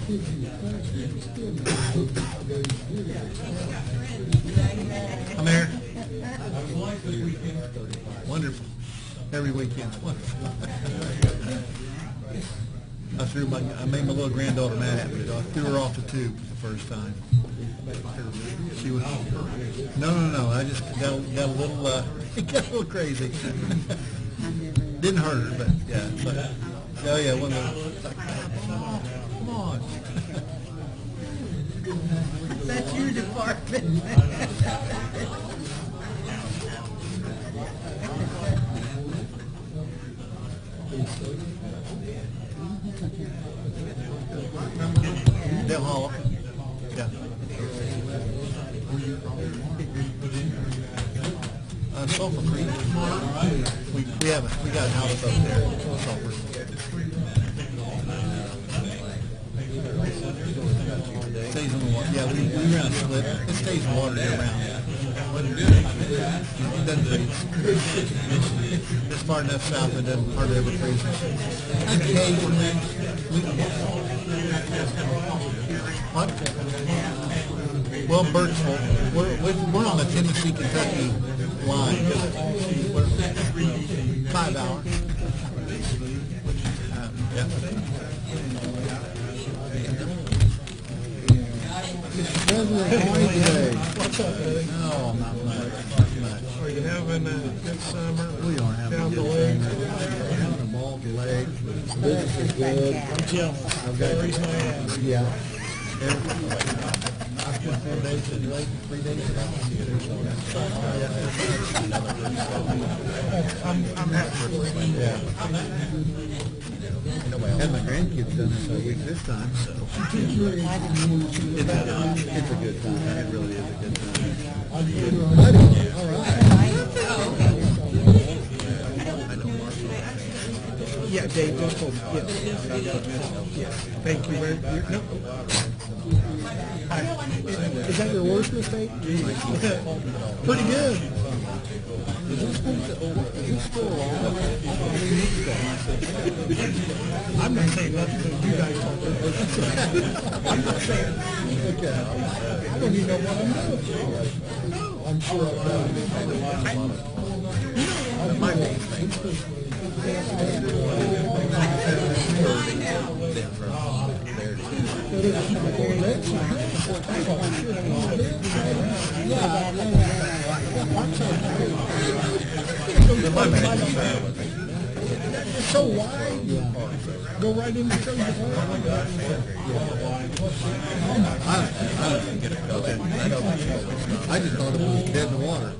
I'm here. Wonderful. Every weekend's wonderful. I made my little granddaughter mad at me. I threw her off the tube the first time. She was no. I just got a little got a little crazy. Didn't hurt her, but yeah. But, oh yeah, one of those. Like, come on. That's your department. Dale Hollow. Yeah. Sulphur Creek. We got a house up there. Sulphur. Stays in the water. Yeah, we run a slip. It stays in water year round. It doesn't freeze. It's far enough south it doesn't hardly ever freeze. Occasionally. What? Well, Birchville. We're on the Tennessee-Kentucky line. We're 5 hours. Yeah. Mr. President, how are you today? What's up, buddy? No, not much. Are you having a good summer? We are having Down a the good leg? summer. Having a ball to leg. Business is good. I'm Jim. I've got Raise my hand. Yeah. I spent 4 days at the lake, 3 days at I'm happy for you. Yeah. Had my grandkids done this whole week this time, so it's a good time. It really is a good time. All right. I know Mark. Yeah, Dave just told me. Yes. Yes. Thank you very much. No. Is that your worst mistake? Pretty good. I'm not saying nothing that you guys talk about. I'm not saying. Okay. I don't even know what I'm doing. No, I'm sure I've done it. My main thing was It's so wide. Go right into the I don't get it. I just thought it was dead in the water.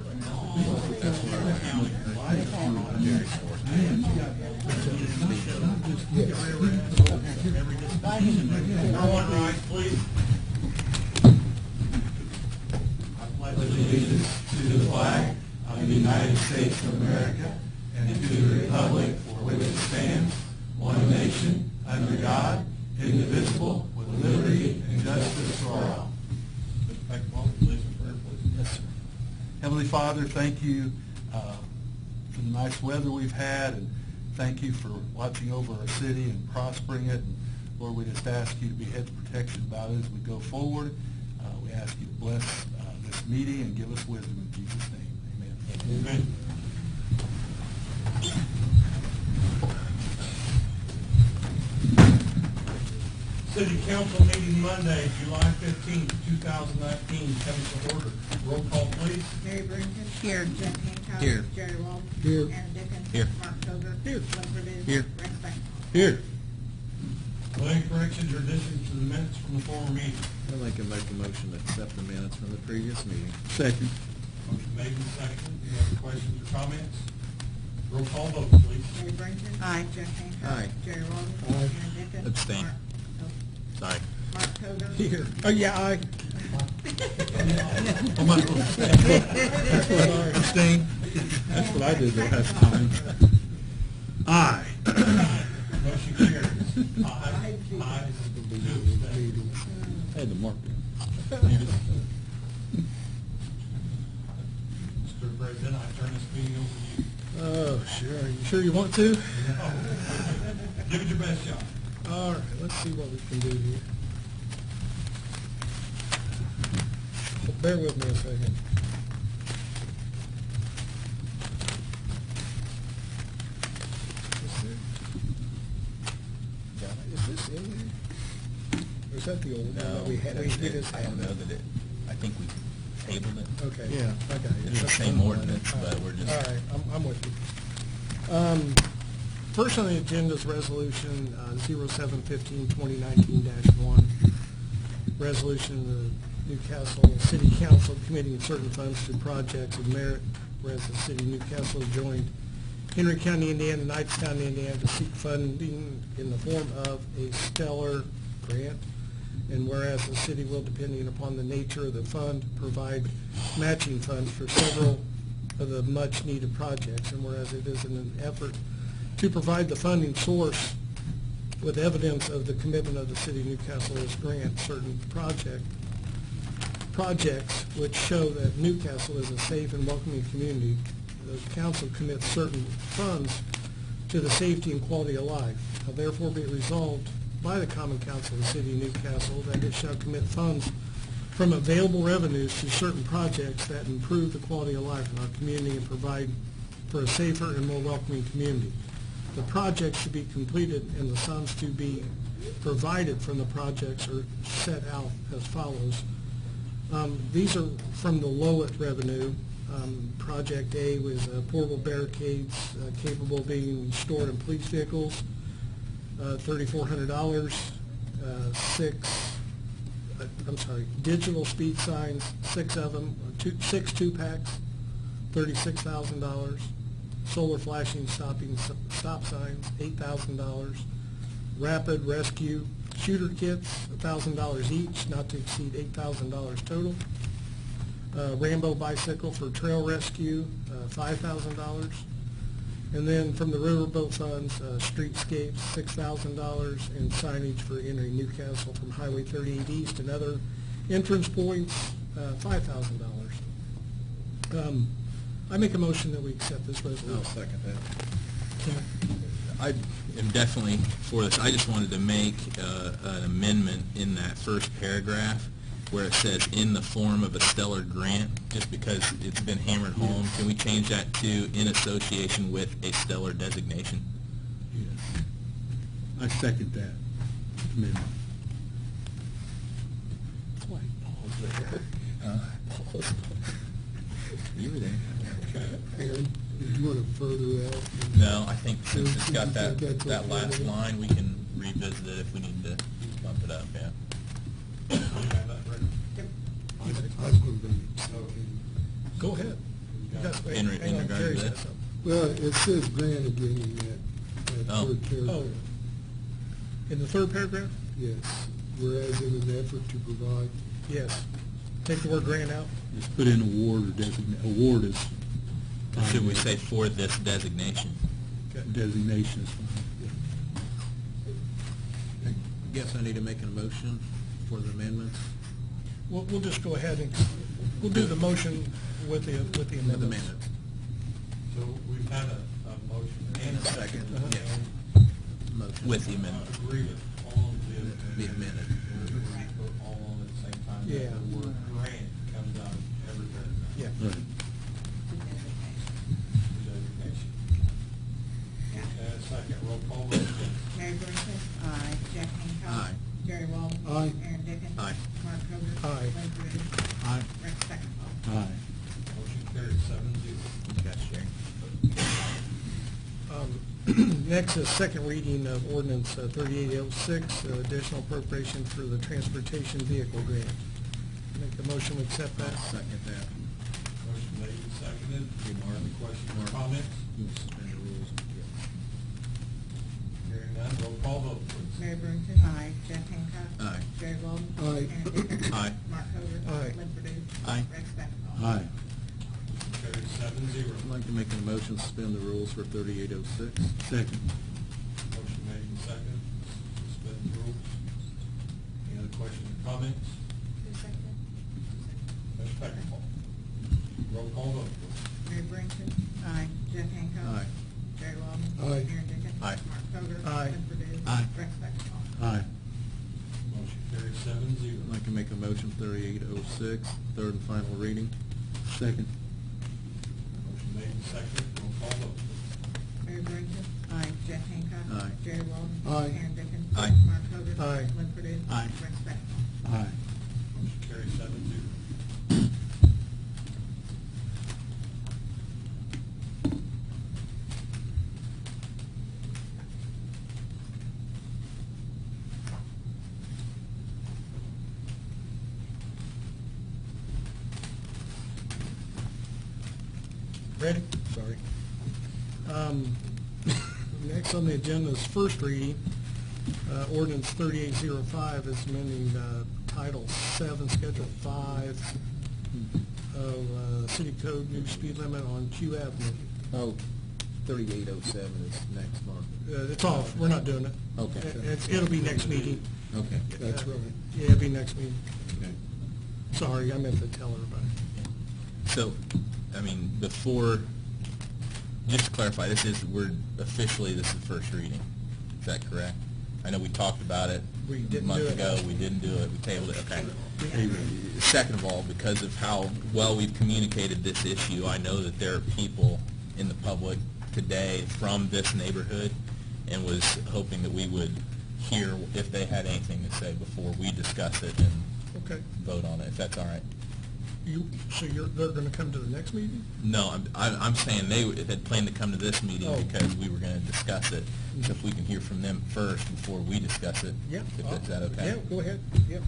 Allegiance to the flag of the United States of America and to the republic for which it stands, one nation, under God, indivisible, with liberty and justice for all. Yes, sir. Heavenly Father, thank you for the nice weather we've had, and thank you for watching over our city and prospering it. And Lord, we just ask you to be hedge protection about it as we go forward. We ask you to bless this meeting and give us wisdom in Jesus' name. Amen. Amen. City Council meeting Monday, July 15th, 2019, comes to order. Roll call, please. Mary Brinton. Here. Jeff Hancock. Here. Jerry Walden. Here. Anna Dickens. Here. Mark Koger. Here. Glenn Purdue. Here. Rex Bank. Here. Are there any corrections or additions to the minutes from the former meeting? I'd like to make a motion to accept the minutes from the previous meeting. Second. Motion made and seconded. Do you have any questions or comments? Roll call vote, please. Mary Brinton. Aye. Jeff Hancock. Aye. Jerry Walden. Aye. Anna Dickens. Abstain. Aye. Mark Koger. Here. Oh, yeah, I. Abstain. That's what I did the last time. Aye. Motion carries. Aye. Aye. I had to mark it. Mr. President, I turn this meeting over to you. Oh, sure. You sure you want to? Give it your best shot. All right, let's see what we can do here. bear with me a second. Is this in there? Or is that the old one No, that we had? We just I don't had know it. that it, I think we tabled it. Okay. Yeah. I got you. It's the same ordinance, but we're just. All right, I'm with you. First on the agenda is Resolution 0715-2019-1. Resolution of the Newcastle City Council committing certain funds to projects of merit, whereas the city of Newcastle has joined Henry County, Indiana, and Knights County, Indiana to seek funding in the form of a stellar grant. And whereas the city will, depending upon the nature of the fund, provide matching funds for several of the much-needed projects. And whereas it is in an effort to provide the funding source with evidence of the commitment of the city of Newcastle as grant certain projects which show that Newcastle is a safe and welcoming community, the council commits certain funds to the safety and quality of life. Now therefore be it resolved by the Common Council of the City of Newcastle that it shall commit funds from available revenues to certain projects that improve the quality of life in our community and provide for a safer and more welcoming community. The projects to be completed and the sums to be provided from the projects are set out as follows. These are from the lowest revenue. Project A was portable barricades capable of being stored in police vehicles, $3,400. Digital speed signs, 6 of them, 6 2-packs, $36,000. Solar flashing stop signs, $8,000. Rapid rescue shooter kits, $1,000 each, not to exceed $8,000 total. Rambo bicycle for trail rescue, $5,000. And then from the riverboat funds, streetscapes, $6,000, and signage for entering Newcastle from Highway 38 East and other entrance points, $5,000. I make a motion that we accept this resolution. I'll second that. I am definitely for this. I just wanted to make an amendment in that first paragraph where it says in the form of a stellar grant, just because it's been hammered home. Can we change that to in association with a stellar designation? Yes. I second that amendment. You were there. Aaron, did you want to further that? No, I think since it's got that, That's that last okay. line, we can revisit it if we need to bump it up, yeah. I was going to Go ahead. You guys wait. In Hang on, regard to Jerry's got this? something. Well, it says grant again in that Oh. third paragraph. Oh. In the third paragraph? Yes, whereas in an effort to provide, Yes. Take the word grant out. Just put in award or designate, award is. Or should we say for this designation? Designation is fine. I guess I need to make a motion for the amendments. We'll just go ahead and, we'll do the motion with the With the amendments. amendments. So we've had a motion and a second. Yes. Motion. With the amendment. Agree with all of Be amended. We're going to put all on at the same time. Yeah. The word grant comes out of everything. Yeah. Right. Designation. And second, roll call vote. Mary Branson. Aye. Jack Hancock. Aye. Jerry Walden. Aye. Aaron Dickens. Aye. Mark Hogan. Aye. Lynn Rudy. Aye. Rex Steckenball. Aye. Motion carried 7-0. Gotcha, Jerry. Next is second reading of ordinance 3806, additional appropriation for the transportation vehicle grant. Make a motion to accept that. Second that. Motion made and seconded. Any questions or comments? You suspend the rules. Hearing none, roll call vote, please. Mary Branson. Aye. Jack Hancock. Aye. Jerry Walden. Aye. Aaron Dickens. Aye. Mark Hogan. Aye. Lynn Rudy. Aye. Rex Steckenball. Aye. Carried 7-0. I'd like to make a motion to suspend the rules for 3806. Second. Motion made and seconded, suspend the rules. Any other questions or comments? Ms. Peckinpah. Roll call vote, please. Mary Branson. Aye. Jack Hancock. Aye. Jerry Walden. Aye. Aaron Dickens. Aye. Mark Hogan. Aye. Lynn Rudy. Aye. Rex Steckenball. Aye. Motion carried 7-0. I'd like to make a motion 3806, third and final reading. Second. Motion made and seconded, roll call vote. Mary Branson. Aye. Jeff Hancock. Aye. Jerry Walden. Aye. Aaron Dickens. Aye. Mark Hogan. Aye. Glenn Purdue. Aye. Brent Spector. Aye. Motion carries 7-0. Ready? Sorry. Next on the agenda is first reading. Ordinance 3805 is amending Title 7, Schedule 5 of City Code, new speed limit on Q Avenue. Oh, 3807 is next, Mark. It's off, we're not doing it. Okay. It'll be next meeting. Okay. That's right. Yeah, it'll be next meeting. Okay. Sorry, I meant to tell everybody. So, I mean, before, just to clarify, this is the first reading. Is that correct? I know we talked about it We a didn't month do it. ago. We didn't do it. We tabled it. Okay. Second of all, because of how well we've communicated this issue, I know that there are people in the public today from this neighborhood, and was hoping that we would hear if they had anything to say before we discuss it and Okay. vote on it, if that's all right. They're going to come to the next meeting? No, I'm saying they had planned to come to this meeting Oh. because we were going to discuss it. So if we can hear from them first before we discuss it, Yeah. is that okay? Yeah, go ahead. Yep.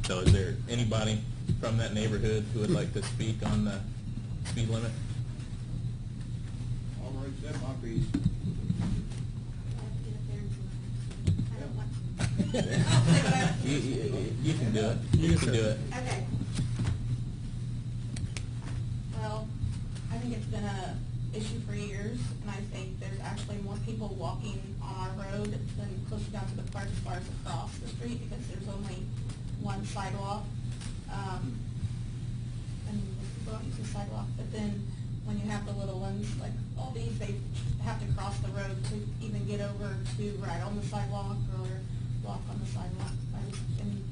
So is there anybody from that neighborhood who would like to speak on the speed limit? All right, set my piece. You can do it. You can do it. Okay. Well, I think it's been a issue for years, and I think there's actually more people walking on our road than closer down to the park as far as across the street, because there's only one sidewalk. And people don't use the sidewalk, but then when you have the little ones, like all these, they have to cross the road to even get over to ride on the sidewalk or walk on the sidewalk. And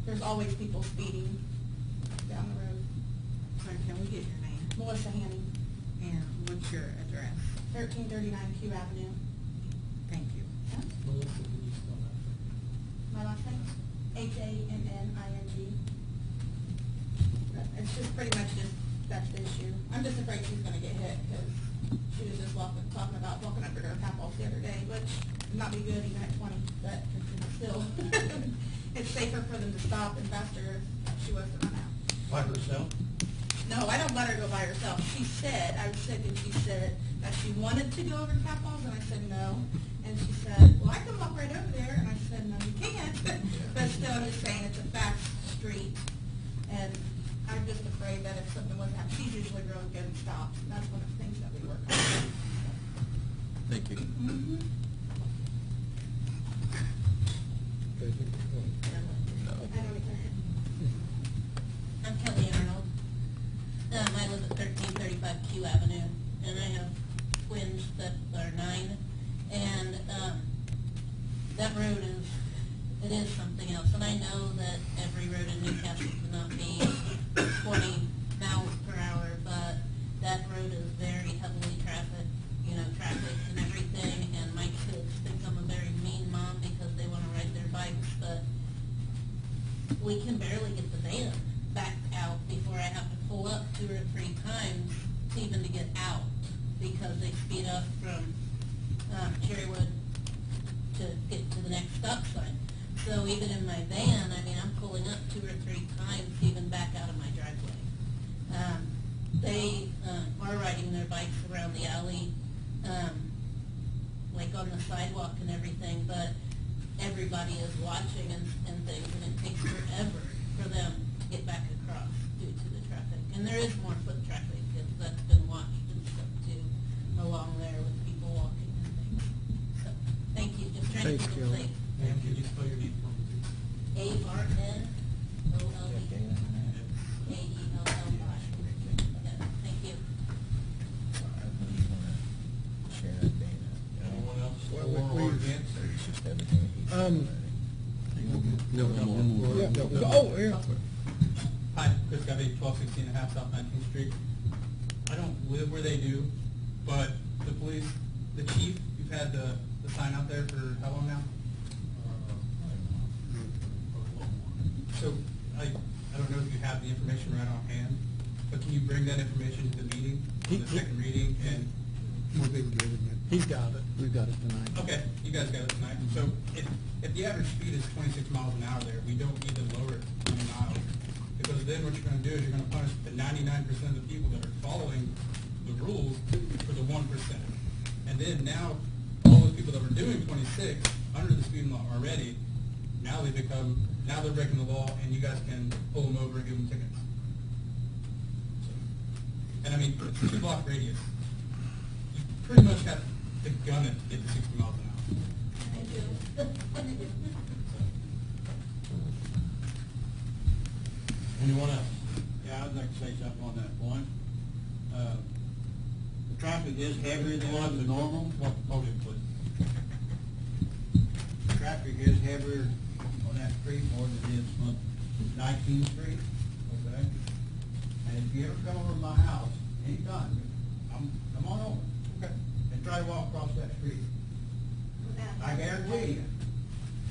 there's always people speeding down the road. Sorry, can we get your name? Melissa Hanning, And what's your address? 1339 Q Avenue. Thank you. My last name? Hanning. It's just pretty much that's the issue. I'm just afraid she's gonna get hit, because she was just talking about walking under her papaws the other day, which would not be good even at 20, but still. It's safer for them to stop and faster if she was to run out. By herself? No, I don't let her go by herself. She said, I was sick, and she said that she wanted to go over to Papa's, and I said no. And she said, well, I can walk right over there, and I said, no, you can't. But still, I'm just saying, it's a fast street, and I'm just afraid that if something was to happen, she's usually really good and stops, and that's one of the things that we work on. Thank you. Mhm. I don't even. I'm Kelly Arnold. I live at 1335 Q Avenue, and I have twins that are 9, and that road it is something else. And I know that every road in Newcastle cannot be 20 miles per hour, but that road is very heavily trafficked and everything, and my kids think I'm a very mean mom because they want to ride their bikes, but we can barely get the van backed out before I have to pull up 2 or 3 times even to get out, because they speed up from Cherrywood to get to the next stop sign. So even in my van, I'm pulling up 2 or 3 times even back out of my driveway. They are riding their bikes around the alley, like on the sidewalk and everything, but everybody is watching and things, and it takes forever for them to get back across due to the traffic. And there is more foot traffic that's been watched and stuff too along there with people walking and things. So, thank you, just trying to Thanks, keep it Kelly. safe. And can you spell your name for me, please? ARNOLE. Thank you. Share that data. Anyone else Well, for we- or against? Or it's just everything that he said already? No, one more. Yeah, oh, yeah. Hi, Chris Covey, 1216 and a half South 19th Street. I don't live where they do, but the police, the chief, you've had the sign out there for how long now? So, I don't know if you have the information right on hand, but can you bring that information to the meeting, to the second reading, and, We've been given it. He's got it. We've got it tonight. okay, you guys got it tonight. So, if the average speed is 26 miles an hour there, we don't need to lower it to 20 miles. Because then what you're gonna do is you're gonna punish the 99% of the people that are following the rules for the 1%. And then now, all those people that were doing 26 under the speed law already, now they're breaking the law, and you guys can pull them over and give them tickets. So, and I mean, it's a 2-block radius. You pretty much have to gun it to get to 60 miles an hour. I do. Anyone else? Yeah, I'd like to say something on that point. The traffic is heavier than normal. Podium, please. Traffic is heavier on that street more than it is on 19th Street, okay? And if you ever come over to my house, anytime, come on over. Okay. And try to walk across that street. I guarantee you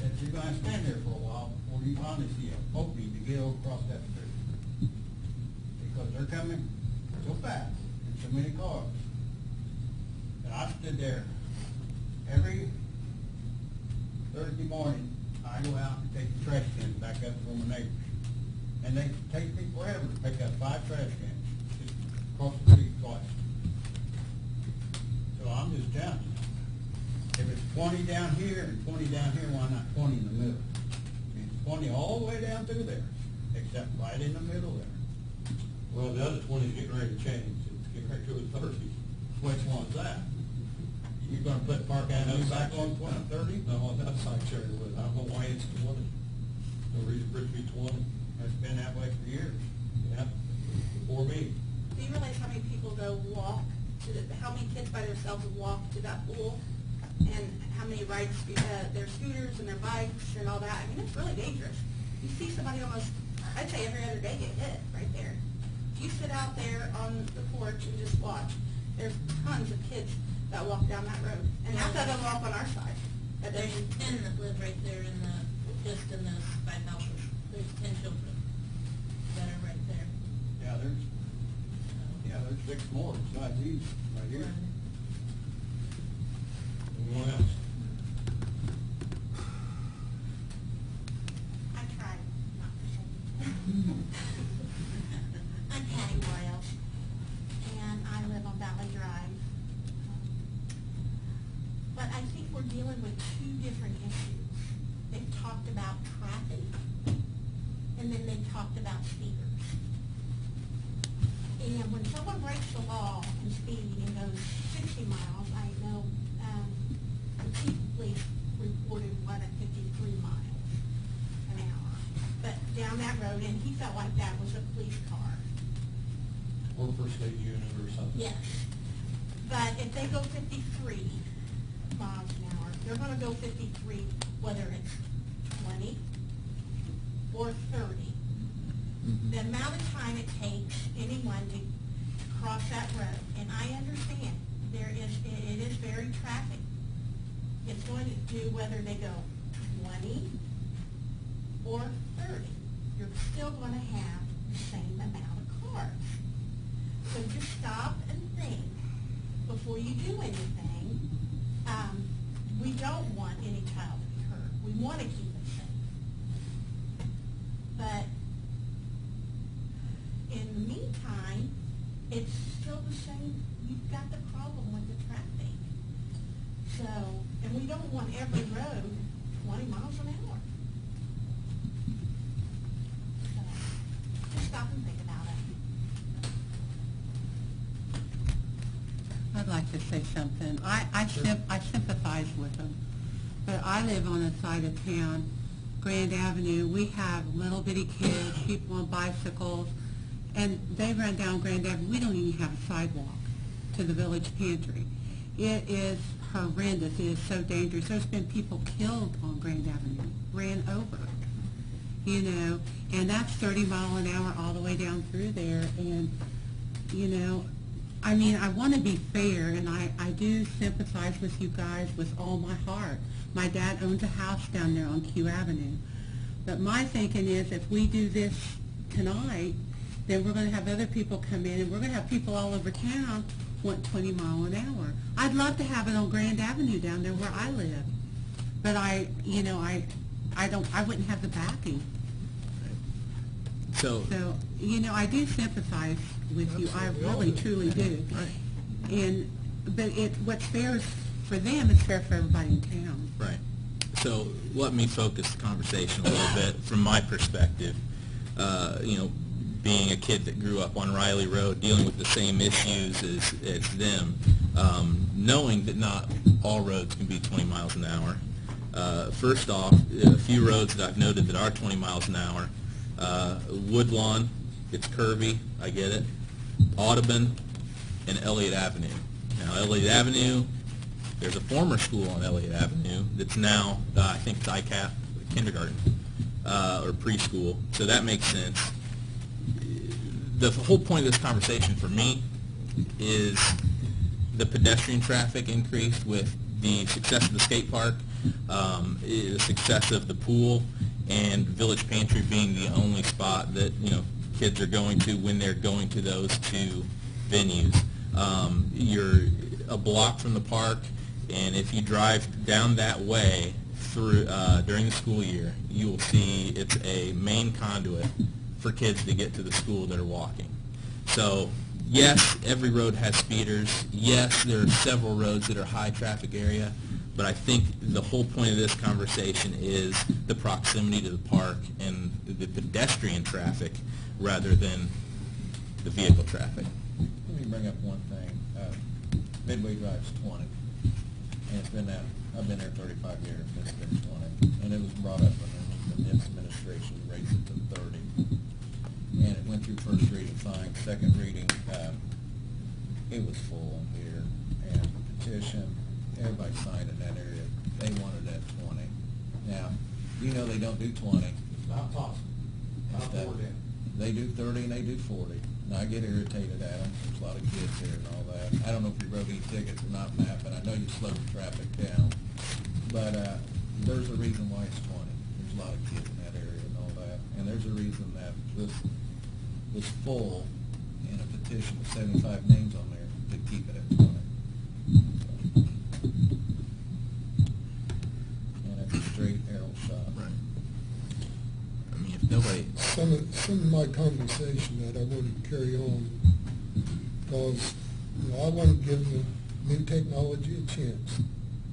that you're gonna stand there for a while before you finally see a opening to get across that street. Because they're coming so fast and so many cars. And I stood there every Thursday morning, I go out and take the trash cans back up from my neighbors. And they take me forever to pick up 5 trash cans, just across the street twice. So I'm just telling you, if it's 20 down here and 20 down here, why not 20 in the middle? It's 20 all the way down through there, except right in the middle there. Well, the other 20 is getting ready to change. It's getting ready to go to 30. Which one's that? You're gonna put Park Avenue back on 30? No, on that side, Cherrywood. I don't know why it's 20. No reason for it to be 20. It's been that way for years. Yeah, before me. Do you realize how many people go walk how many kids by themselves walk to that pool? And how many ride their scooters and their bikes and all that? I mean, it's really dangerous. You see somebody almost, I'd say every other day get hit right there. If you sit out there on the porch and just watch, there's tons of kids that walk down that road. And half of them walk on our side. That There's doesn't- 10 that live right there just in those 5 houses. There's 10 children that are right there. Yeah, there's 6 more besides these right here. Anyone else? I tried not to say. I'm Patty Royal, and I live on Valley Drive. But I think we're dealing with 2 different issues. They've talked about traffic, and then they've talked about speeders. And when someone breaks the law and speed and goes 60 miles, I know the chief of police reported one at 53 miles an hour. But down that road, and he felt like that was a police car. Or for state unit or something. Yes. But if they go 53 miles an hour, they're gonna go 53, whether it's 20 or 30. The amount of time it takes anyone to cross that road, and I understand, it is very traffic. It's going to do whether they go 20 or 30. You're still gonna have the same amount of cars. So just stop and think before you do anything. We don't want any child to be hurt. We want to keep it safe. But in the meantime, it's still the same. You've got the problem with the traffic. So, and we don't want every road 20 miles an hour. So, just stop and think about it. I'd like to say something. I sympathize with them, but I live on the side of town, Grand Avenue. We have little bitty kids, people on bicycles, and they run down Grand Avenue. We don't even have a sidewalk to the village pantry. It is horrendous. It is so dangerous. There's been people killed on Grand Avenue, ran over, you know, And that's 30 mile an hour all the way down through there. And, you know, I mean, I want to be fair, and I do sympathize with you guys with all my heart. My dad owns a house down there on Q Avenue. But my thinking is if we do this tonight, then we're going to have other people come in, and we're going to have people all over town want 20 mile an hour. I'd love to have it on Grand Avenue down there where I live. But I wouldn't have the backing. So, So, you know, I do sympathize with you. I really, truly do. And, but what's fair is for them, it's fair for everybody in town. right. So let me focus the conversation a little bit from my perspective. You know, being a kid that grew up on Riley Road, dealing with the same issues as them, knowing that not all roads can be 20 miles an hour. First off, a few roads that I've noted that are 20 miles an hour, Woodlawn, it's curvy, I get it, Audubon, and Elliott Avenue. Now, Elliott Avenue, there's a former school on Elliott Avenue that's now, I think it's ICAP kindergarten, or preschool, so that makes sense. The whole point of this conversation for me is the pedestrian traffic increase with the success of the skate park, the success of the pool, and Village Pantry being the only spot that, you know, kids are going to when they're going to those two venues. You're a block from the park, and if you drive down that way through during the school year, you will see it's a main conduit for kids to get to the school that are walking. So yes, every road has speeders. Yes, there are several roads that are high traffic area, but I think the whole point of this conversation is the proximity to the park and the pedestrian traffic rather than the vehicle traffic. Let me bring up one thing. Midway Drive's 20, and it's been that, I've been there 35 years, it's been 20, and it was brought up when the administration raised it to 30. And it went through first reading fine, second reading, it was full here, and petition, everybody signed in that area, they wanted that 20. Now, you know they don't do 20. Not possible. Not That- 40. They do 30 and they do 40. Now, I get irritated at them, there's a lot of kids here and all that. I don't know if you wrote any tickets or not, Matt, but I know you slowed the traffic down. But there's a reason why it's 20. There's a lot of kids in that area and all that. And there's a reason that this was full and a petition with 75 names on there to keep it at 20. So. And it's a straight arrow shot. Right. I mean, if nobody, Some of my conversation that I wanted to carry on, because, you know, I want to give the new technology a chance,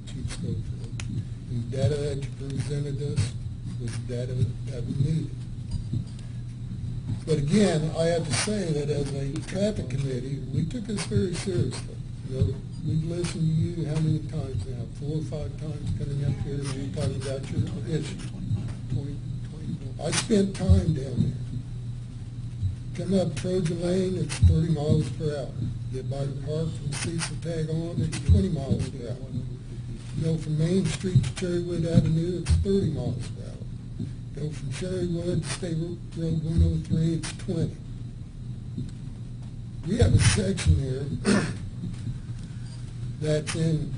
Chief Schofield. And the data that you presented us was data that we needed. But again, I have to say that as a traffic committee, we took this very seriously. You know, we've listened to you how many times now? 4 or 5 times coming up here and talking about your issue. I spent time down there. Come up Trojan Lane, it's 30 miles per hour. Get by the park from Cecil Tag on, it's 20 miles per hour. Go from Main Street to Cherrywood Avenue, it's 30 miles per hour. Go from Cherrywood to State Road 103, it's 20. We have a section here that's in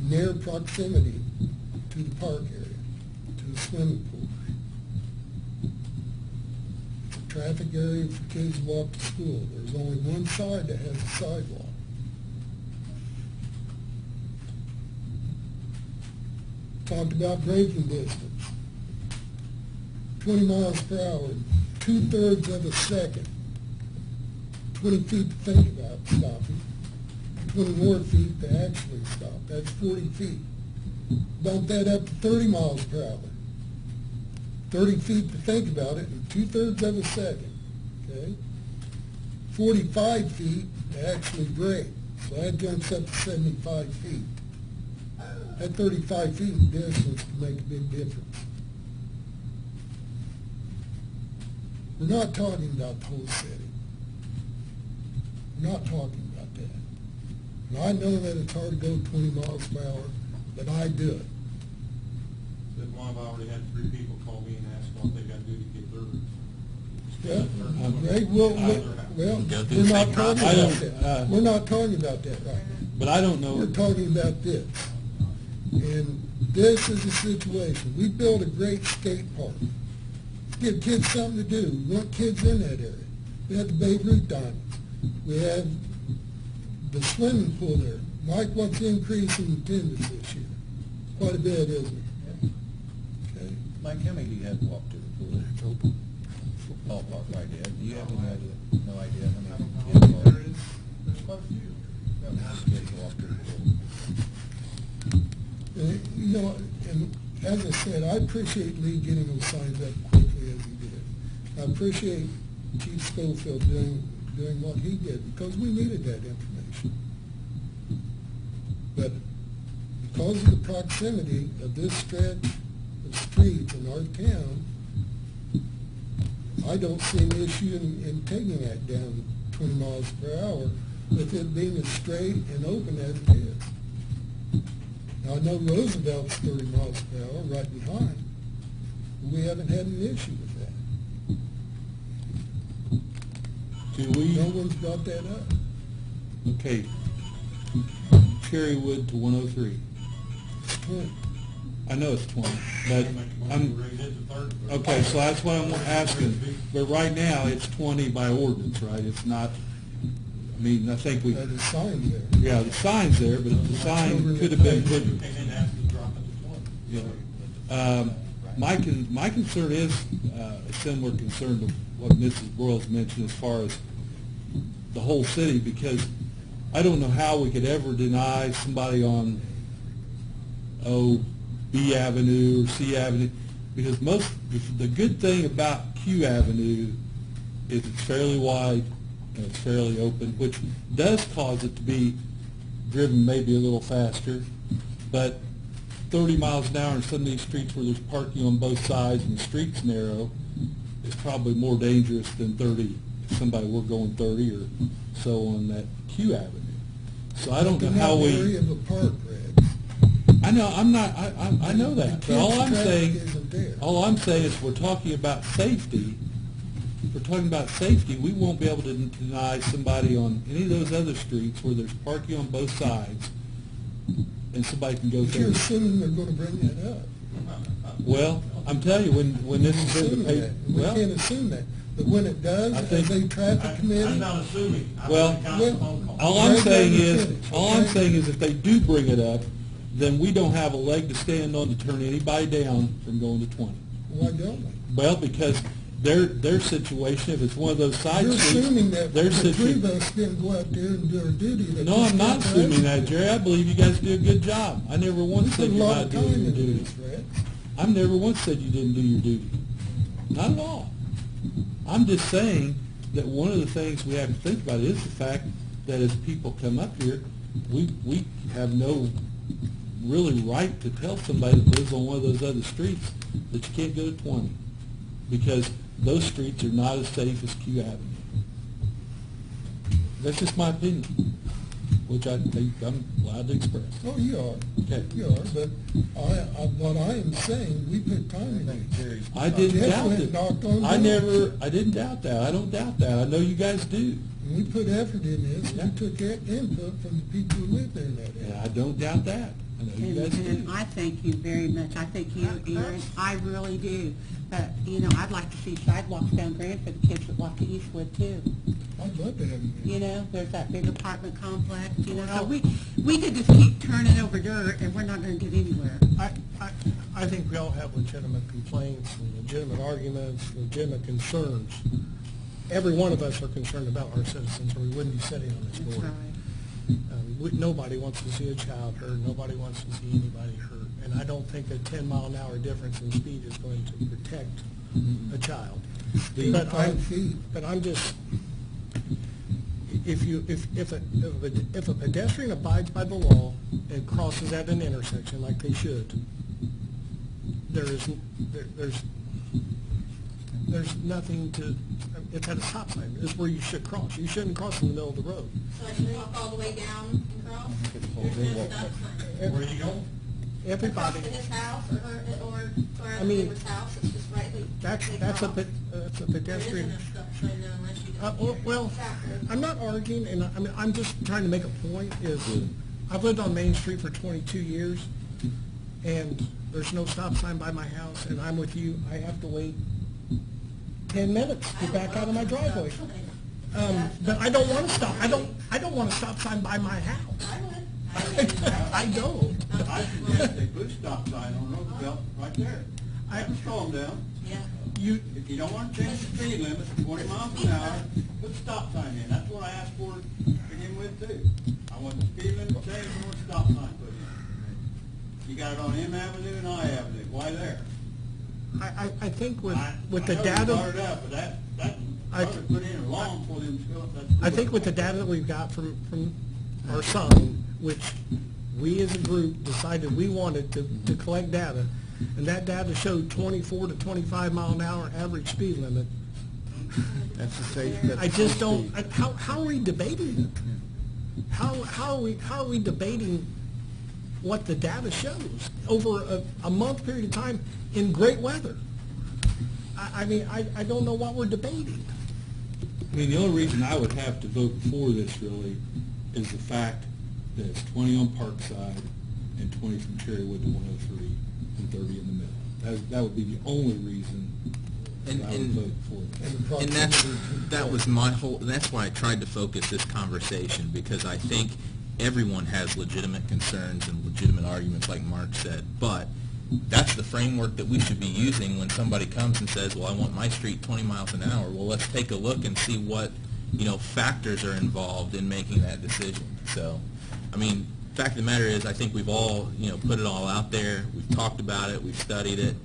near proximity to the park area, to the swimming pool. It's a traffic area for kids to walk to school. There's only one side that has a sidewalk. Talked about braking distance. 20 miles per hour, 2/3 of a second. 20 feet to think about stopping. 20 more feet to actually stop. That's 40 feet. Bump that up to 30 miles per hour. 30 feet to think about it in 2/3 of a second. Okay? 45 feet to actually brake. So that jumps up to 75 feet. That 35 feet in distance can make a big difference. We're not talking about the whole city. We're not talking about that. And I know that it's hard to go 20 miles per hour, but I do it. That one, I've already had 3 people call me and ask what they got to do to get their Greg, well, Go through we're the not same talking process. about that. We're not talking about that right now. But I don't know. We're talking about this. And this is a situation. We built a great skate park. Give kids something to do. We want kids in that area. We have the Babe Ruth Diamonds. We have the swimming pool there. Mike, what's the increase in attendance this year? Quite a bit, isn't it? Okay. Mike, how many do you have walk to the pool? It's open. Ballpark idea. Do you have any idea? No idea how many kids walk? There's quite a few. Kids walk to the pool. You know, and as I said, I appreciate Lee getting those signs up quickly as he did. I appreciate Chief Schofield doing what he did, because we needed that information. But because of the proximity of this stretch of streets in our town, I don't see an issue in taking that down 20 miles per hour with it being as straight and open as it is. Now, I know Roosevelt's 30 miles per hour right behind. We haven't had an issue with that. Do we? No one's brought that up. Okay. Cherrywood to 103. It's 20. I know it's 20, but okay, so that's what I'm asking. But right now, it's 20 by ordinance, right? It's not, I mean, I think we, The sign's there. yeah, the sign's there, but the sign could have been put, you know. My concern is a similar concern to what Mrs. Broyles mentioned as far as the whole city, because I don't know how we could ever deny somebody on, B Avenue or C Avenue, because the good thing about Q Avenue is it's fairly wide and it's fairly open, which does cause it to be driven maybe a little faster, but 30 miles an hour in some of these streets where there's parking on both sides and the street's narrow is probably more dangerous than 30 if somebody were going 30 or so on that Q Avenue. So I don't know how In we... that area of a park, Greg. I know, I know that, but all I'm Kids' saying, traffic isn't there. all I'm saying is we're talking about safety. If we're talking about safety, we won't be able to deny somebody on any of those other streets where there's parking on both sides and somebody can go But you're through. assuming they're going to bring that up. Well, I'm telling you, when this is in Assume the that. paper, We can't well, assume that. But when it does, I as think- a traffic committee, I'm not assuming. Well, all I'm saying is if they do bring it up, then we don't have a leg to stand on to turn anybody down from going to 20. why don't they? Well, because their situation, if it's one of those side You're streets, assuming that their the three of situ- us didn't go out there and do our duty. that No, we I'm not spent the assuming rest that, of Jerry. I believe you guys do a good job. I never it. once We said put a you're lot not of doing time your into duty. this, Fred. I've never once said you didn't do your duty. Not at all. I'm just saying that one of the things we have to think about is the fact that as people come up here, we have no really right to tell somebody that lives on one of those other streets that you can't go to 20, because those streets are not as safe as Q Avenue. That's just my opinion, which I think I'm allowed to express. Oh, you are. Okay. You are, but what I am saying, we put time into it. I didn't Jeff doubt went it. and knocked on I doors. I didn't doubt that. I don't doubt that. I know you guys do. And we put effort in this, Yeah. we took that input from the people who live there in that And area. I don't doubt that. I know you guys And do. I thank you very much. I thank you, Aaron. I really do. But, you know, I'd like to see sidewalks down Grand for the kids that walk to Eastwood too. I'd love to have them. You know, there's that big apartment complex, you know, so we could just keep turning over dirt and we're not gonna get anywhere. I think we all have legitimate complaints and legitimate arguments, legitimate concerns. Every one of us are concerned about our citizens, or we wouldn't be sitting on this That's board. right. Nobody wants to see a child hurt, nobody wants to see anybody hurt. And I don't think a 10-mile-an-hour difference in speed is going to protect a child. But 5 feet. But I'm just, if a pedestrian abides by the law and crosses at an intersection like they should, there's nothing to, it's at a stop sign, it's where you should cross. You shouldn't cross in the middle of the road. So I should walk all the way down and cross? There's no stop sign. Where are you going? Everybody, Across to his house or I the mean- neighbor's house, it's just rightly That's a There isn't pedestrian. a stop sign there unless you go here. Well, I'm not arguing, and I mean, I'm just trying to make a point, is I've lived on Main Street for 22 years, and there's no stop sign by my house, and I'm with you, I have to wait 10 minutes to back out of my driveway. But I don't want to stop, I don't want a stop sign by my house. I would. I don't. I suggest they put a stop sign on Roosevelt right there. I can slow them down. Yeah. If you don't want to change the speed limit to 20 miles an hour, put a stop sign in. That's what I asked for to begin with too. I want the speed limit changed, I want a stop sign put in. You got it on M Avenue and I Avenue. Why there? I think with the I know you data. brought it up, but that I- was put in long for them to go. I think with the data that we've got from our sign, which we as a group decided we wanted to collect data, and that data showed 24 to 25 mile an hour average speed limit. That's the safe, I just don't, how are we debating it? How are we debating what the data shows over a month period of time in great weather? I mean, I don't know what we're debating. I mean, the only reason I would have to vote for this really is the fact that it's 20 on Parkside and 20 from Cherrywood to 103 and 30 in the middle. That would be the only reason that I would vote for this. And that was my whole, that's why I tried to focus this conversation, because I think everyone has legitimate concerns and legitimate arguments, like Mark said, but that's the framework that we should be using when somebody comes and says, well, I want my street 20 miles an hour. Well, let's take a look and see what, factors are involved in making that decision. So, I mean, fact of the matter is, I think we've all, put it all out there. We've talked about it. We've studied it.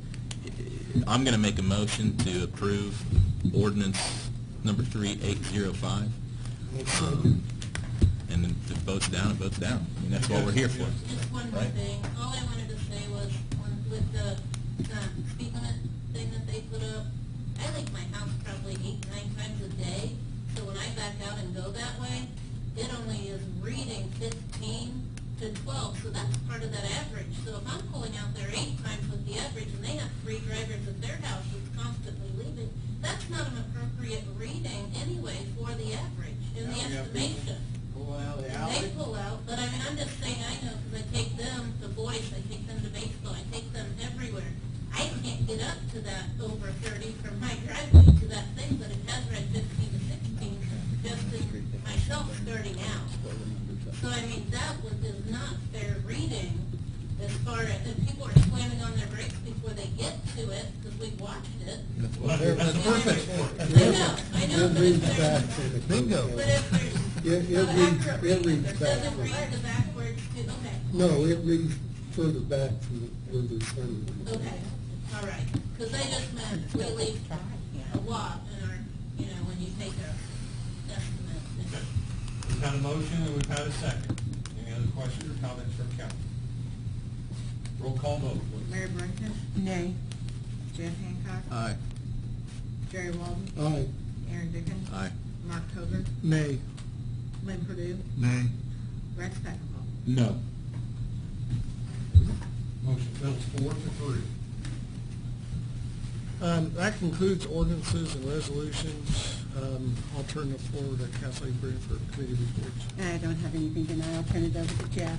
I'm going to make a motion to approve ordinance number 3805. And then if it votes down, it votes down. I mean, that's what we're here for. Just one more Right. thing. All I wanted to say was, with the speed limit thing that they put up, I leave my house probably 8-9 times a day. So when I back out and go that way, it only is reading 15 to 12. So that's part of that average. So if I'm pulling out there 8 times with the average, and they have 3 drivers at their house that's constantly leaving, that's not an appropriate reading anyway for the average in the estimation. Pull out of the They alley. pull out, but I mean, I'm just saying, I know, because I take them, the boys, I take them to baseball, I take them everywhere. I can't get up to that over 30 from my driveway to that thing, but it has read 15 to 16, just in myself starting out. So I mean, that is not fair reading as far as, and people are slamming on their brakes before they get to it, because we've watched it. That's perfect. I know, It but reads if back there's, to the. Bingo. but if there's It reads Does back. it read the backwards too? Okay, No, it reads further back from where they're turning. okay, all right. Because I just meant we leave a lot in our, when you take a estimate. We've had a motion and we've had a second. Any other questions or comments from council? Roll call vote, please. Mary Brinkus, Nay. Jeff Hancock, Aye. Jerry Walden, Aye. Aaron Dickens, Aye. Mark Hogan, Nay. Lynn Purdue, Nay. Rex Stackelbaum. No. Motion fails 4-3. That concludes ordinances and resolutions. I'll turn the floor to Kathleen Brin for committee reports. I don't have anything tonight. I'll turn it over to Jeff.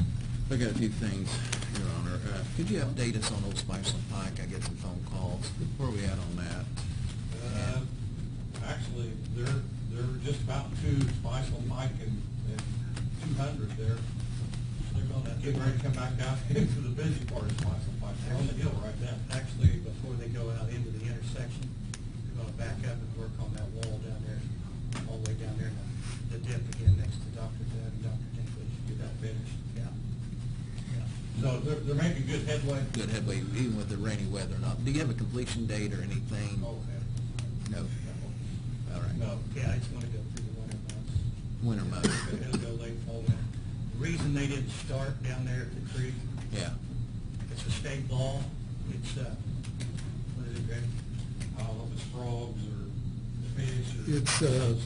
I got a few things, Your Honor. Could you update us on Old Spice and Pike? I get some phone calls. Where are we at on that? Actually, they're just about to Spiceland Pike and 200 there. They're gonna get ready to come back down into the busy part of Spiceland Pike. They're on the hill right now. Actually, before they go out into the intersection, they're gonna back up and work on that wall down there, all the way down there, and the dip again next to Dr. Ted and Dr. Dinklage. Get that finished. Yeah. So they're making good headway. Good headway, even with the rainy weather or not. Do you have a completion date or anything? Oh, okay. No. All right. No. Yeah, it's gonna go through the winter months. Winter months. It'll go late fall, winter. The reason they didn't start down there at the creek, Yeah. it's a state law. It's, what is it, Greg? I don't know if it's frogs or fish or. It's,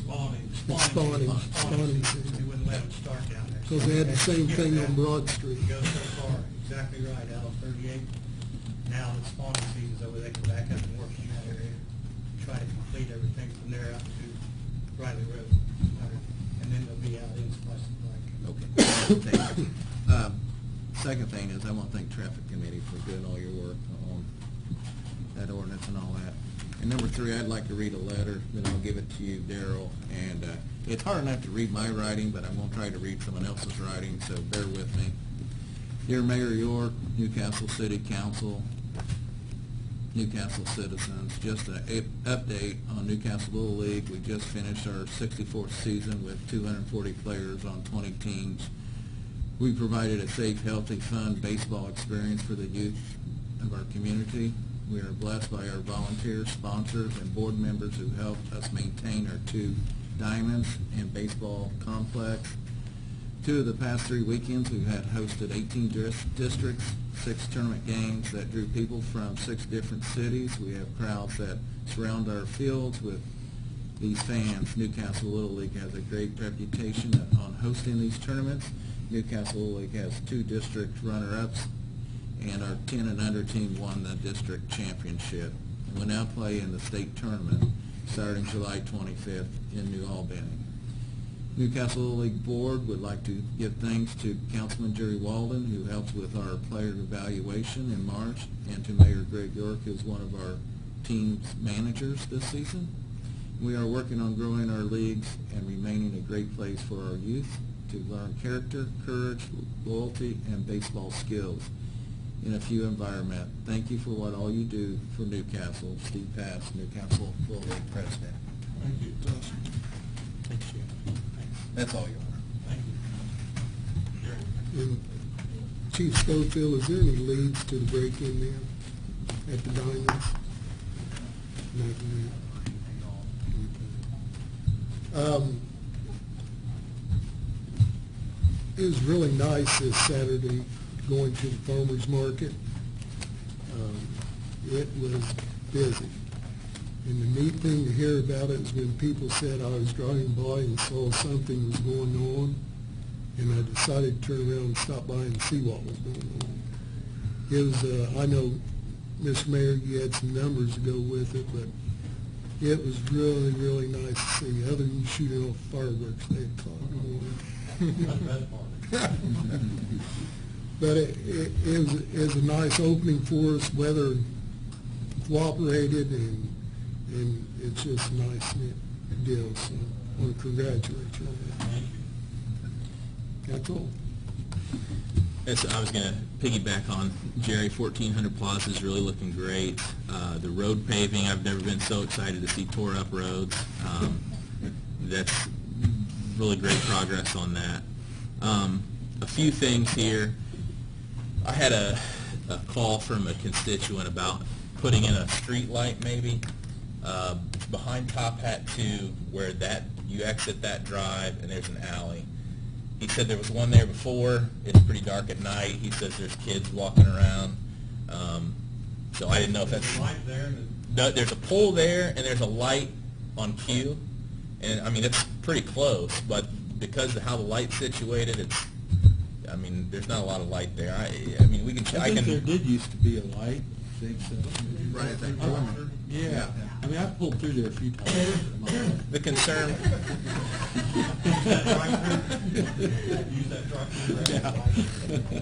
Spawning. spawning season. They wouldn't let them start down there. Because they had the same thing on Broad Street. It goes so far, exactly right, out of 38. Now the spawning season's over, they can back up and work in that area. try to complete everything from there out to Riley Road. And then they'll be out in Splashy Lake. Okay, thank you. Second thing is I want to thank Traffic Committee for doing all your work on that ordinance and all that. And number three, I'd like to read a letter, then I'll give it to you, Darrell. And it's hard enough to read my writing, but I'm going to try to read someone else's writing, so bear with me. Dear Mayor York, Newcastle City Council, Newcastle citizens, just an update on Newcastle Little League. We just finished our 64th season with 240 players on 20 teams. We provided a safe, healthy, fun baseball experience for the youth of our community. We are blessed by our volunteers, sponsors, and board members who helped us maintain our 2 diamonds and baseball complex. 2 of the past 3 weekends, we've had hosted 18 districts, 6 tournament games that drew people from 6 different cities. We have crowds that surround our fields with these fans. Newcastle Little League has a great reputation on hosting these tournaments. Newcastle Little League has 2 district runner-ups, and our 10 and under team won the district championship. We'll now play in the state tournament starting July 25th in New Albany. Newcastle Little League Board would like to give thanks to Councilman Jerry Walden, who helps with our player evaluation in March, and to Mayor Greg York, who's one of our team's managers this season. We are working on growing our leagues and remaining a great place for our youth to learn character, courage, loyalty, and baseball skills in a few environment. Thank you for what all you do for Newcastle. Steve Pass, Newcastle Little League President. Thank you. Thanks, Jim. That's all you are. Thank you. And Chief Schofield, is there any leads to the break-in now at the Diamonds? Nothing yet. It was really nice this Saturday going to the farmer's market. It was busy. And the neat thing to hear about it is when people said I was driving by and saw something was going on, and I decided to turn around and stop by and see what was going on. It was, I know, Mr. Mayor, you had some numbers to go with it, but it was really, really nice to see, other than shooting off fireworks at 8 o'clock in the morning. But it was a nice opening for us. Weather cooperated, and it's just a nice deal. So I want to congratulate you on that. That's all. I was going to piggyback on Jerry. 1400 Plaza is really looking great. The road paving, I've never been so excited to see tore up roads. That's really great progress on that. A few things here. I had a call from a constituent about putting in a street light maybe behind Top Hat 2 where you exit that drive and there's an alley. He said there was one there before. It's pretty dark at night. He says there's kids walking around. So I didn't know if that's... Light there. No, there's a pole there and there's a light on Q. And I mean, it's pretty close, but because of how the light's situated, I mean, there's not a lot of light there. I mean, we can... I think there did used to be a light. I think so. Right at that corner. Yeah. I mean, I've pulled through there a few times. The concern... Use that drive-through.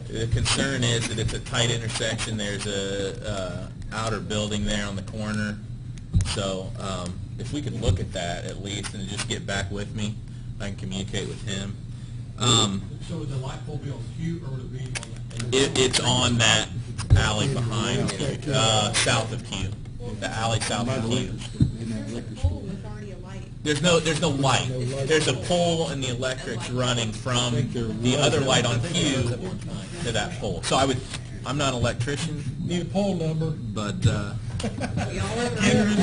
The concern is that it's a tight intersection. There's a outer building there on the corner. So if we could look at that at least and just get back with me, I can communicate with him. So would the light pole be on Q or would it be on the... It's on that alley behind, south of Q. The alley south of Q. In that liquor store. There's already a light. There's no light. There's a pole and the electric's running from the other light on Q to that pole. So I'm not an electrician, Need a poll number. but, Henry's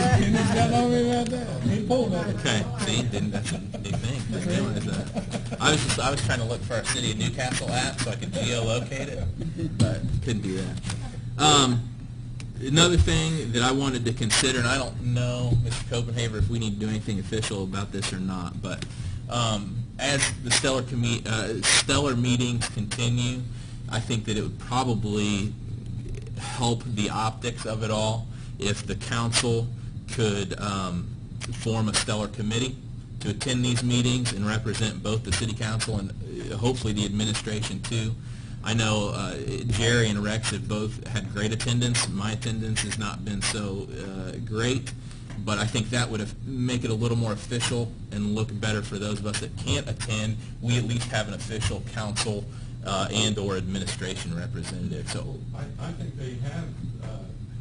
got on me about that. Need a poll number. okay, see, that's a new thing. Didn't realize that. I was trying to look for our City of Newcastle app so I could geolocate it, but couldn't do that. Another thing that I wanted to consider, and I don't know, Mr. Copenhaver, if we need to do anything official about this or not, but as the stellar meetings continue, I think that it would probably help the optics of it all if the council could form a stellar committee to attend these meetings and represent both the city council and hopefully the administration too. I know Jerry and Rex have both had great attendance. My attendance has not been so great, but I think that would make it a little more official and look better for those of us that can't attend. We at least have an official council and/or administration representative. So I think they have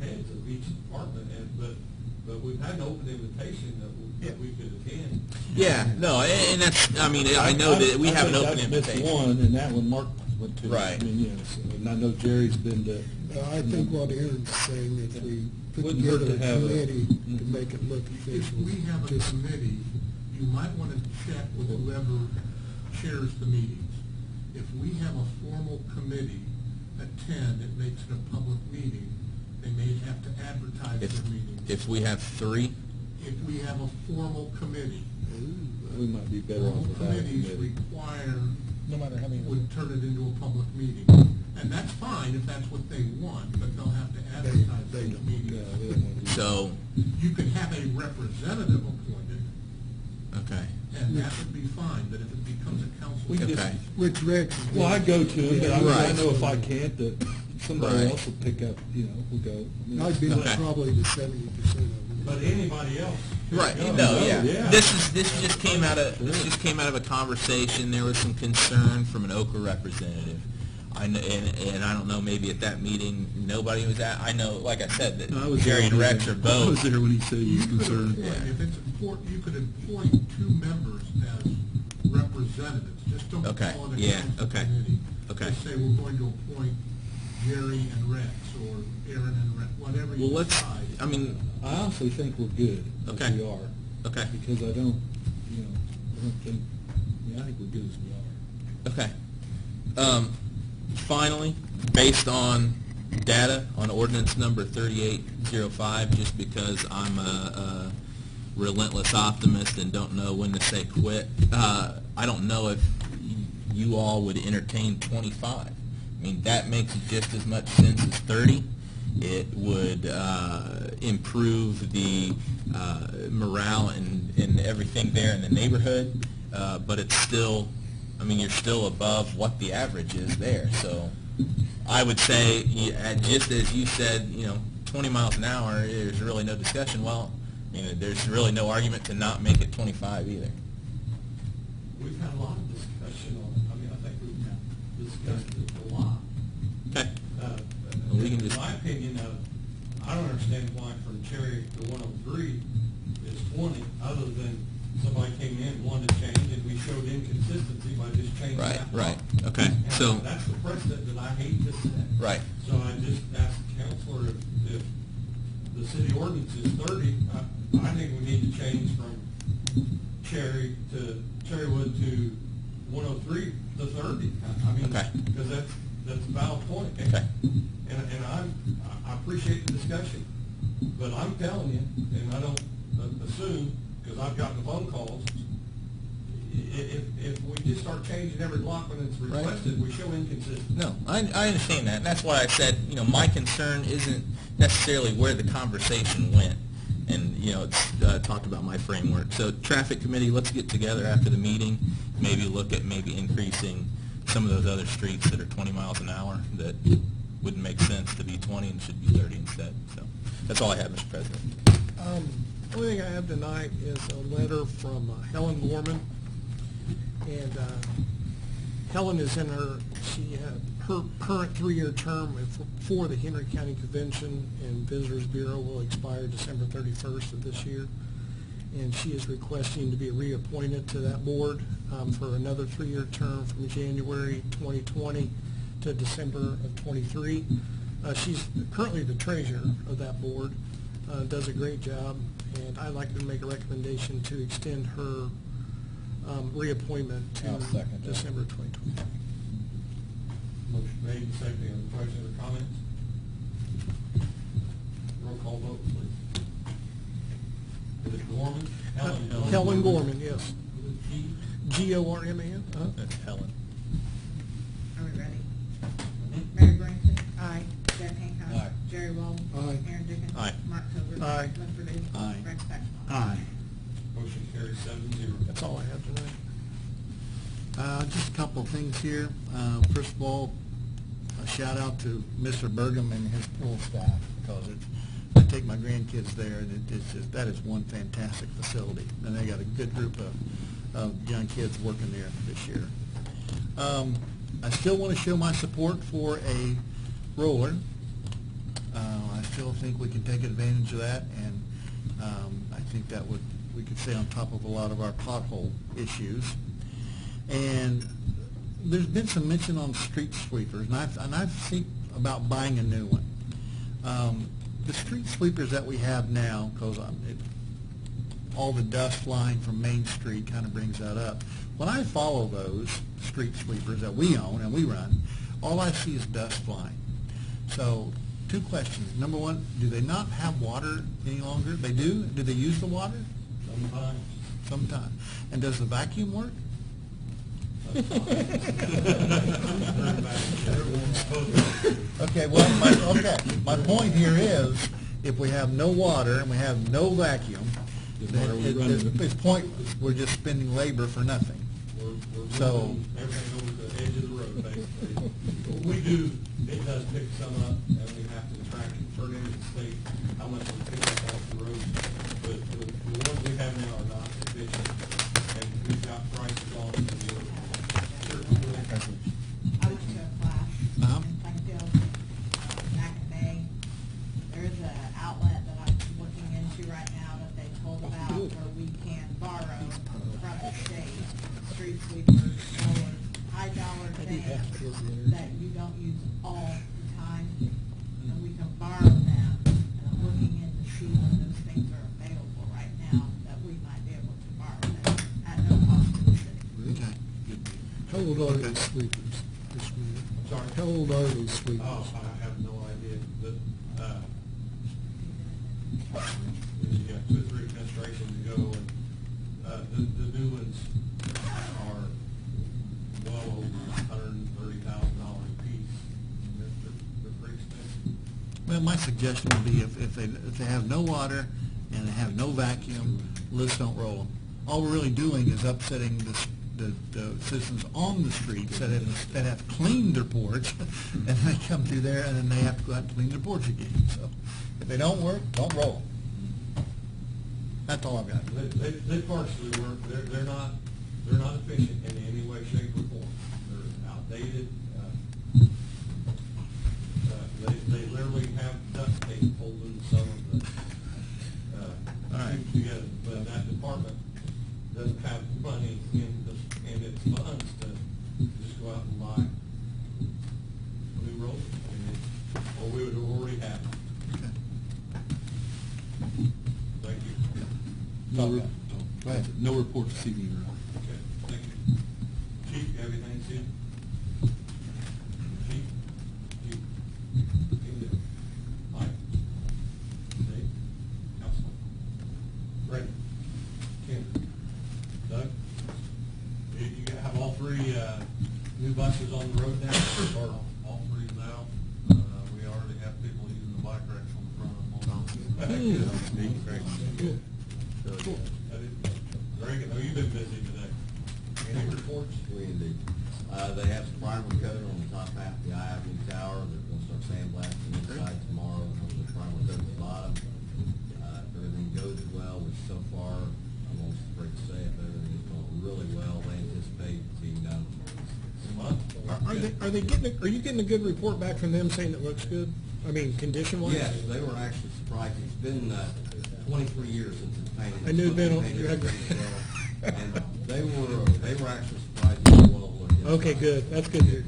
heads of each department, but we've had an open invitation that we could attend. yeah, no, and that's, I mean, I know that we have an open I've missed invitation. one, and that one Mark went to. Right. I mean, yes, and I know Jerry's been to. I think what Aaron's saying, if we put Wouldn't hurt together to a have a- committee to make it look If official. we have a just- committee, you might want to check with whoever chairs the meetings. If we have a formal committee attend, it makes it a public meeting, they may have to advertise their meetings. If we have 3, If we have a formal committee, We might be better off formal without a committees committee. require, No matter how many. would turn it into a public meeting. And that's fine if that's what they want, but they'll have to advertise they those don't. meetings. Yeah, they don't want to do that. so, You can have a representative appointed, okay. and that would be fine, but if it becomes a council. We can just, Okay. Which Rex. well, I go to him, but I Right. know if I can't, that somebody Right. else will pick up, we'll go. I mean, I'd be Okay. probably the 70% of them. But anybody else? could Right, go. no, yeah. yeah. This just came out of a conversation. There was some concern from an Okra representative. And I don't know, maybe at that meeting, nobody was at. I know, like I said, that I was Jerry there and when Rex he- are I both. was there when he said he You was could concerned. appoint, if it's important, you could appoint 2 members as representatives, just don't Okay, call it a yeah, council okay, committee. okay. Just say we're going to appoint Jerry and Rex, or Aaron and Rex, whatever you Well, let's, decide. I mean, I honestly think we're good as Okay. we are. Okay. Because I don't think, I think we're good as we are. okay. Finally, based on data on ordinance number 3805, just because I'm a relentless optimist and don't know when to say quit, I don't know if you all would entertain 25. I mean, that makes just as much sense as 30. It would improve the morale and everything there in the neighborhood, but it's still, I mean, you're still above what the average is there. So I would say, just as you said, 20 miles an hour, there's really no discussion. Well, there's really no argument to not make it 25 either. We've had a lot of discussion on it. I mean, I think we've discussed it a lot. Okay. We can just- In my opinion, I don't understand why from Cherry to 103 is 20, other than somebody came in, wanted to change, and we showed inconsistency by just changing Right, that. right. law. Okay, And so- that's the precedent that I hate to set. Right. So I just asked the counselor if the city ordinance is 30, I think we need to change from Cherrywood to 103 to 30. I mean, Okay. because that's a valid point. Okay. And I appreciate the discussion, but I'm telling you, and I don't assume, because I've gotten phone calls, if we just start changing every block when it's Right. requested, we show inconsistency. No, I understand that, and that's why I said, my concern isn't necessarily where the conversation went, and, it's talked about my framework. So, traffic committee, let's get together after the meeting, maybe look at maybe increasing some of those other streets that are 20 miles an hour that wouldn't make sense to be 20 and should be 30 instead. So, that's all I have, Mr. President. The only thing I have tonight is a letter from Helen Gorman. And Helen is in her current 3-year term for the Henry County Convention and Visitors Bureau will expire December 31st of this year. And she is requesting to be reappointed to that board for another 3-year term from January 2020 to December of 23. She's currently the treasurer of that board, does a great job, and I'd like to make a recommendation to extend her reappointment to I'll second that. December 2020. Motion made and seconded. Any questions or comments? Roll call vote, please. Is it Gorman? Helen Gorman, yes. G? G-O-R-M-A-N? That's Helen. Are we ready? Mhm. Mary Branson? Aye. Jeff Hancock? Aye. Jerry Walden? Aye. Aaron Dickens? Aye. Mark Covert? Aye. Clifford is. Aye. Rex Beckman. Aye. Motion carries 7-0. That's all I have tonight. Just a couple of things here. First of all, a shout out to Mr. Burgum and his pool staff, because I take my grandkids there, and that is one fantastic facility. And they got a good group of young kids working there this year. I still want to show my support for a roller. I still think we can take advantage of that, and I think that we could stay on top of a lot of our pothole issues. And there's been some mention on street sweepers, and I've seen about buying a new one. The street sweepers that we have now, because all the dust flying from Main Street kind of brings that up. When I follow those street sweepers that we own and we run, all I see is dust flying. So, two questions. Number one, do they not have water any longer? They do? Do they use the water? Sometimes. Sometimes. And does the vacuum work? Okay, my point here is, if we have no water and we have no vacuum, then it's pointless. We're just spending labor for nothing. We're So- moving everything over the edge of the road, basically. We do, it does pick some up, and we have to track and turn into the state how much we pick up off the road. But the ones we have now are not efficient, and we've got prices on them. I went to a class Uh-huh. in Plainfield, back in May. There's an outlet that I'm looking into right now that they told about where we can borrow from the state, street sweepers, mowers, high dollar things that you don't use all the time, and we can borrow them. And I'm looking in to see when those things are available right now, that we might be able to borrow them at no cost to the city. Okay. How old are those sweepers? Sorry? How old are those sweepers? Oh, I have no idea, but, you got 2 or 3 administrations to go, and, the new ones are well over $130,000 a piece. They're pretty expensive. Well, my suggestion would be if they have no water and they have no vacuum, let's don't roll them. All we're really doing is upsetting the citizens on the streets that have cleaned their porch, and they come through there and then they have to go out and clean their porch again. So if they don't work, don't roll them. That's all I've got. They partially work, they're not efficient in any way, shape, or form. They're outdated. They literally have duct tape holding some of the, All right. tubes together, but that department doesn't have money in its funds to just go out and buy new rollers. Or we would have already had them. Okay. Thank you. Go ahead. No report this evening, Your Honor. Okay, thank you. Chief, you have anything to say? Chief? Chief? Anything? Mike? Dave? Councilman? Brandon? Ken? Doug? You have all 3, new buses on the road now, or? All 3 now. We already have people using the bike racks on the front of them. Good. Cool. Very good. Oh, you've been busy today. Any reports? We indeed. They have some primer coat on the top half of the I Avenue Tower. They're going to start sandblasting inside tomorrow. The primer coat at the bottom. If everything goes well, which so far, I'm almost afraid to say it, but everything is going really well. They anticipate being done this month. Are you getting a good report back from them saying it looks good? I mean, condition-wise? Yes, they were actually surprised. It's been 23 years since it's painted. I knew it'd been It's painted on- pretty well. And they were actually surprised at how well it looked. Okay, good. That's good to hear.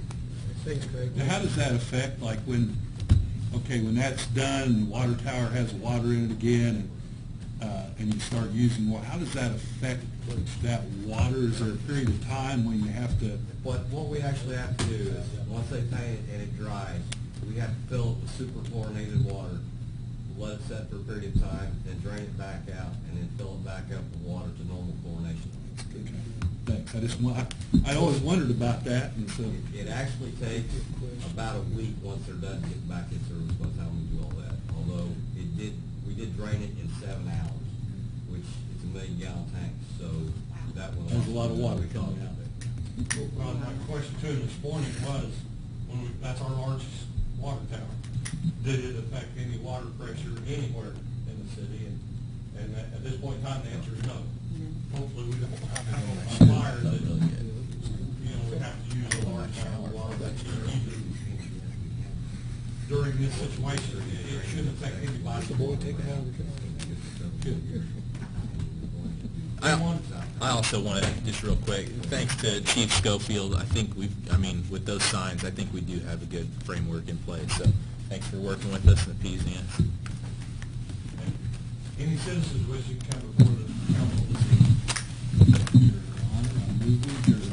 Thanks, Craig. Now, how does that affect, like, when that's done, and the water tower has water in it again, and you start using water, how does that affect that water? Is there a period of time when you have to? What we actually have to do is, once they paint it and it dries, we have to fill it with super chlorinated water, let it set for a period of time, then drain it back out, and then fill it back up with water to normal chlorination. Thanks. I always wondered about that, and so. It actually takes about a week once they're done to get back in service by the time we do all that. Although we did drain it in 7 hours, which is a 1 million gallon tank, so that one. There's a lot of water coming out. Well, my question to him this morning was, that's our largest water tower, did it affect any water pressure anywhere in the city? And at this point in time, the answer is no. Hopefully, we don't have a fire that, we have to use a large amount of water that's needed during this situation. It shouldn't affect anybody. The boy take it out of the I also want to, just real quick, thanks to Chief Schofield, I think with those signs, I think we do have a good framework in place, so thanks for working with us and appeasing us. Any citizens wishing to come before the council this evening? Your Honor, I move we adjourn.